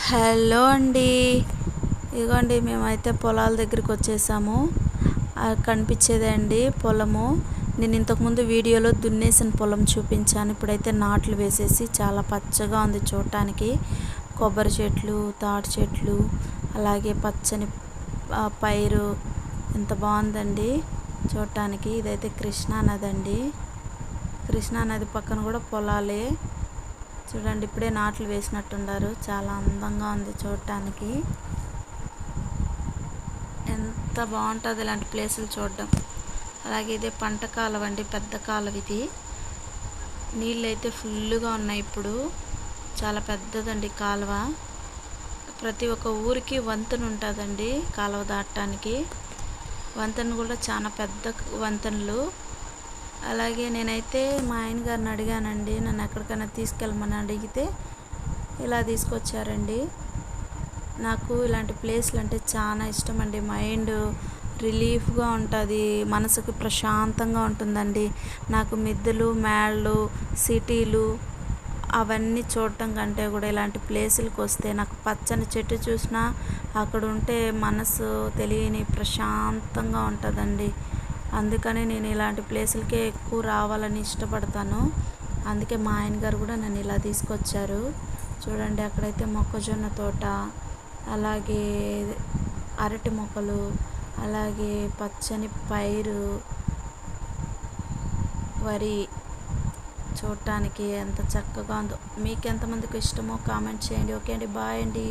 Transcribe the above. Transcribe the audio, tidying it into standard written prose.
Hello అండి. ఇదిగోండి మేమైతే పొలాల దగ్గరికి వచ్చేసాము. కనిపించేదే అండి పొలము. నేను ఇంతకుముందు వీడియోలో దున్నేసిన పొలం చూపించాను. ఇప్పుడైతే నాట్లు వేసేసి చాలా పచ్చగా ఉంది చూడటానికి. కొబ్బరి చెట్లు, తాటి చెట్లు, అలాగే పచ్చని పైరు ఎంత బాగుందండి చూడటానికి. ఇదైతే కృష్ణా నది అండి. కృష్ణా నది పక్కన కూడా పొలాలే. చూడండి ఇప్పుడే నాట్లు వేసినట్టున్నారు. చాలా అందంగా ఉంది చూడటానికి. ఎంత బాగుంటుంది ఇలాంటి ప్లేసులు చూడడం. అలాగే ఇదే పంట కాలువ అండి, పెద్ద కాలువ ఇది. నీళ్ళు అయితే ఫుల్గా ఉన్నాయి ఇప్పుడు. చాలా పెద్దదండి కాలువ. ప్రతి ఒక్క ఊరికి వంతెన ఉంటుందండి కాలువ దాటడానికి. వంతెన కూడా చాలా పెద్ద వంతెనలు. అలాగే నేనైతే మా ఆయన గారిని అడిగానండి, నన్ను ఎక్కడికైనా తీసుకెళ్ళమని అడిగితే ఇలా తీసుకొచ్చారండి. నాకు ఇలాంటి ప్లేస్లు అంటే చాలా ఇష్టం అండి. మైండ్ రిలీఫ్గా ఉంటుంది, మనసుకు ప్రశాంతంగా ఉంటుందండి. నాకు మిద్దెలు, మేళ్ళు, సిటీలు అవన్నీ చూడటం కంటే కూడా ఇలాంటి ప్లేసులకు వస్తే, నాకు పచ్చని చెట్టు చూసినా అక్కడ ఉంటే మనసు తెలియని ప్రశాంతంగా ఉంటుందండి. అందుకని నేను ఇలాంటి ప్లేసులకే ఎక్కువ రావాలని ఇష్టపడతాను. అందుకే మా ఆయన గారు కూడా నన్ను ఇలా తీసుకొచ్చారు. చూడండి అక్కడైతే మొక్కజొన్న తోట, అలాగే అరటి మొక్కలు, అలాగే పచ్చని పైరు, వరి చూడటానికి ఎంత చక్కగా ఉందో. మీకు ఎంతమందికి ఇష్టమో కామెంట్ చేయండి. ఓకే అండి, బాయ్ అండి.